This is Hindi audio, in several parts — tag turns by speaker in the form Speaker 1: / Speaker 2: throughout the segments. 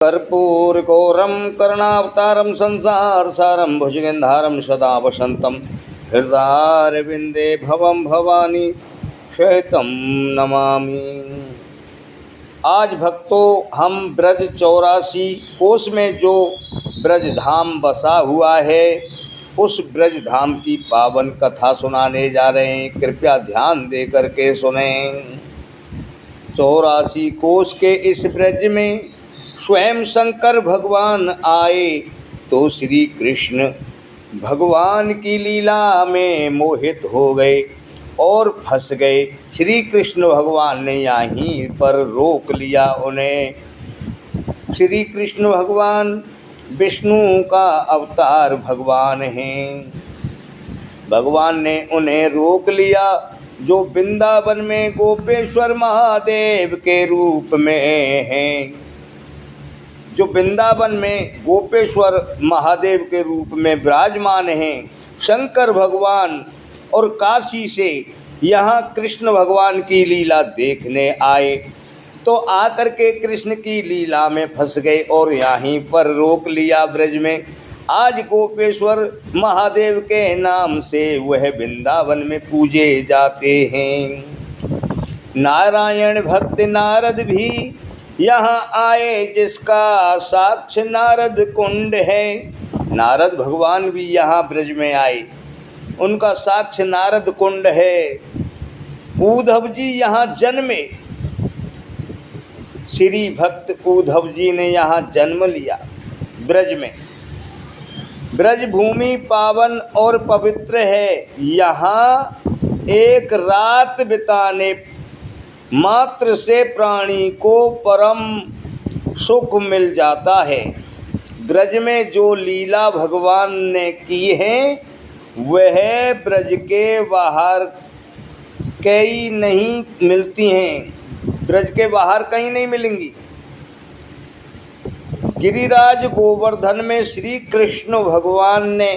Speaker 1: कर्पूरगौरं करुणावतारं संसारसारं भुजगेन्धारं सदा वसन्तं हृदयारविन्दे भवं भवानी शयितं नमामि। आज भक्तों हम ब्रज 84 कोस में जो ब्रज धाम बसा हुआ है उस ब्रज धाम की पावन कथा सुनाने जा रहे हैं। कृपया ध्यान दे करके सुने। 84 कोस के इस ब्रज में स्वयं शंकर भगवान आए तो श्री कृष्ण भगवान की लीला में मोहित हो गए और फंस गए। श्री कृष्ण भगवान ने यहीं पर रोक लिया उन्हें। श्री कृष्ण भगवान विष्णु का अवतार भगवान हैं। भगवान ने उन्हें रोक लिया जो वृंदावन में गोपेश्वर महादेव के रूप में हैं। जो वृंदावन में गोपेश्वर महादेव के रूप में विराजमान हैं। शंकर भगवान और काशी से यहाँ कृष्ण भगवान की लीला देखने आए तो आकर के कृष्ण की लीला में फंस गए और यहीं पर रोक लिया ब्रज में। आज गोपेश्वर महादेव के नाम से वह वृंदावन में पूजे जाते हैं। नारायण भक्त नारद भी यहाँ आए जिसका साक्ष्य नारद कुंड है। नारद भगवान भी यहाँ ब्रज में आए, उनका साक्ष्य नारद कुंड है। उद्धव जी यहाँ जन्मे, श्री भक्त उद्धव जी ने यहाँ जन्म लिया ब्रज में। ब्रज भूमि पावन और पवित्र है। यहाँ एक रात बिताने मात्र से प्राणी को परम सुख मिल जाता है। ब्रज में जो लीला भगवान ने की है वह ब्रज के बाहर कहीं नहीं मिलती हैं। ब्रज के बाहर कहीं नहीं मिलेंगी। गिरिराज गोवर्धन में श्री कृष्ण भगवान ने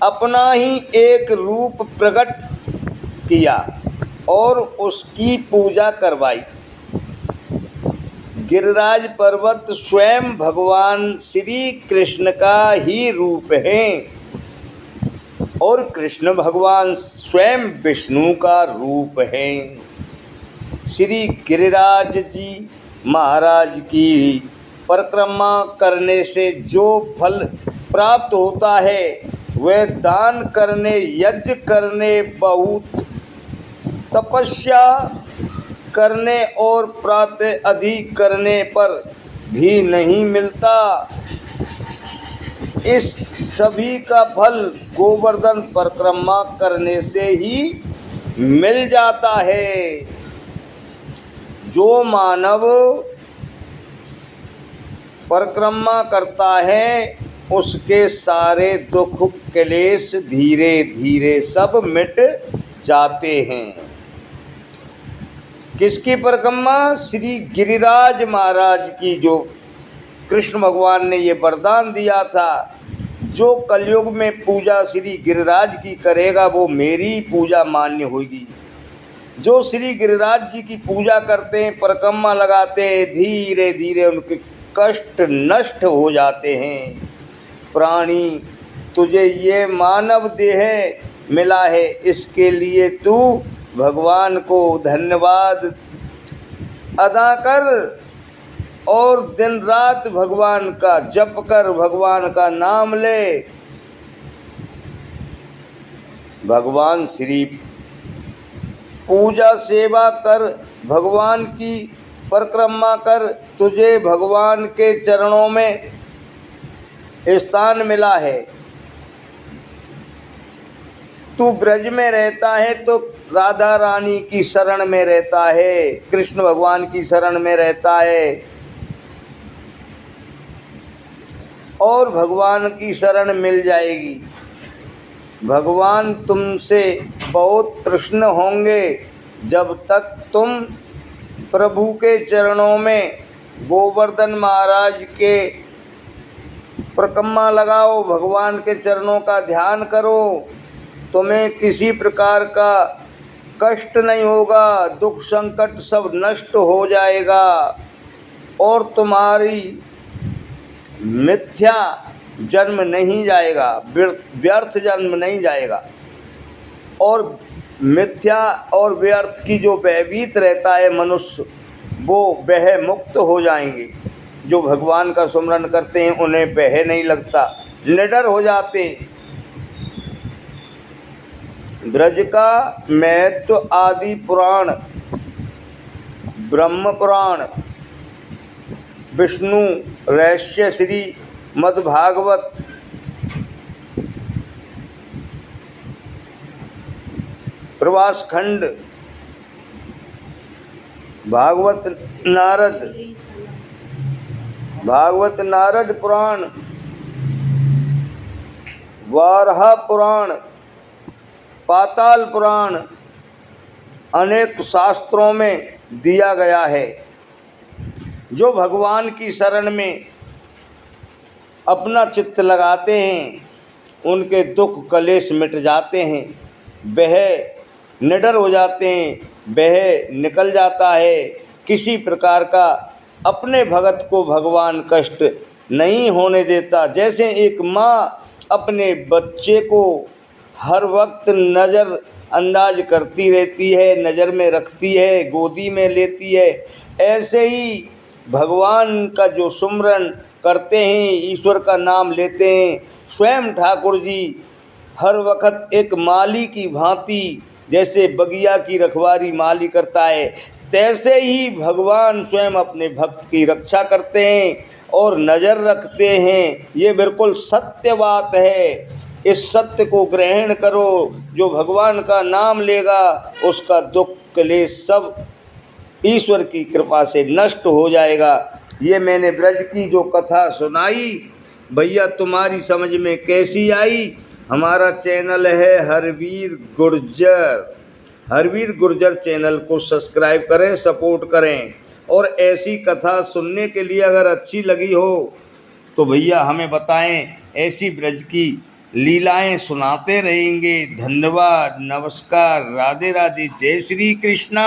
Speaker 1: अपना ही एक रूप प्रकट किया और उसकी पूजा करवाई। गिरिराज पर्वत स्वयं भगवान श्री कृष्ण का ही रूप है और कृष्ण भगवान स्वयं विष्णु का रूप है। श्री गिरिराज जी महाराज की परिक्रमा करने से जो फल प्राप्त होता है वह दान करने, यज्ञ करने, बहुत तपस्या करने और प्रातः अधिक करने पर भी नहीं मिलता। इस सभी का फल गोवर्धन परिक्रमा करने से ही मिल जाता है। जो मानव परिक्रमा करता है उसके सारे दुख क्लेश धीरे धीरे सब मिट जाते हैं। किसकी परिक्रमा? श्री गिरिराज महाराज की। जो कृष्ण भगवान ने ये वरदान दिया था, जो कलयुग में पूजा श्री गिरिराज की करेगा वो मेरी पूजा मान्य होगी। जो श्री गिरिराज जी की पूजा करते हैं, परिक्रमा लगाते हैं, धीरे धीरे उनके कष्ट नष्ट हो जाते हैं। प्राणी, तुझे ये मानव देह मिला है, इसके लिए तू भगवान को धन्यवाद अदा कर और दिन रात भगवान का जप कर, भगवान का नाम ले। भगवान श्री पूजा सेवा कर, भगवान की परिक्रमा कर, तुझे भगवान के चरणों में स्थान मिला है। तू ब्रज में रहता है तो राधा रानी की शरण में रहता है, कृष्ण भगवान की शरण में रहता है और भगवान की शरण मिल जाएगी। भगवान तुमसे बहुत प्रसन्न होंगे जब तक तुम प्रभु के चरणों में गोवर्धन महाराज के परिक्रमा लगाओ, भगवान के चरणों का ध्यान करो। तुम्हें किसी प्रकार का कष्ट नहीं होगा, दुख संकट सब नष्ट हो जाएगा। और तुम्हारी मिथ्या जन्म नहीं जाएगा, व्यर्थ जन्म नहीं जाएगा। और मिथ्या और व्यर्थ की जो भयभीत रहता है मनुष्य, वो वह मुक्त हो जाएंगे। जो भगवान का सुमरन करते हैं उन्हें वह नहीं लगता, निडर हो जाते। ब्रज का महत्व आदि पुराण, ब्रह्म पुराण, विष्णु रहस्य, श्री मद्भागवत, प्रवास खंड, भागवत नारद पुराण, वाराह पुराण, पाताल पुराण अनेक शास्त्रों में दिया गया है। जो भगवान की शरण में अपना चित्त लगाते हैं उनके दुख कलेश मिट जाते हैं, वह निडर हो जाते हैं, वह निकल जाता है। किसी प्रकार का अपने भगत को भगवान कष्ट नहीं होने देता। जैसे एक माँ अपने बच्चे को हर वक्त नज़र अंदाज करती रहती है, नज़र में रखती है, गोदी में लेती है, ऐसे ही भगवान का जो सुमरन करते हैं, ईश्वर का नाम लेते हैं, स्वयं ठाकुर जी हर वक्त एक माली की भांति, जैसे बगिया की रखवारी माली करता है, तैसे ही भगवान स्वयं अपने भक्त की रक्षा करते हैं और नज़र रखते हैं। ये बिल्कुल सत्य बात है। इस सत्य को ग्रहण करो। जो भगवान का नाम लेगा उसका दुख क्लेश सब ईश्वर की कृपा से नष्ट हो जाएगा। ये मैंने ब्रज की जो कथा सुनाई, भैया तुम्हारी समझ में कैसी आई? हमारा चैनल है हरवीर गुर्जर। हरवीर गुर्जर चैनल को सब्सक्राइब करें, सपोर्ट करें। और ऐसी कथा सुनने के लिए अगर अच्छी लगी हो तो भैया हमें बताएं, ऐसी ब्रज की लीलाएं सुनाते रहेंगे। धन्यवाद, नमस्कार, राधे राधे, जय श्री कृष्णा।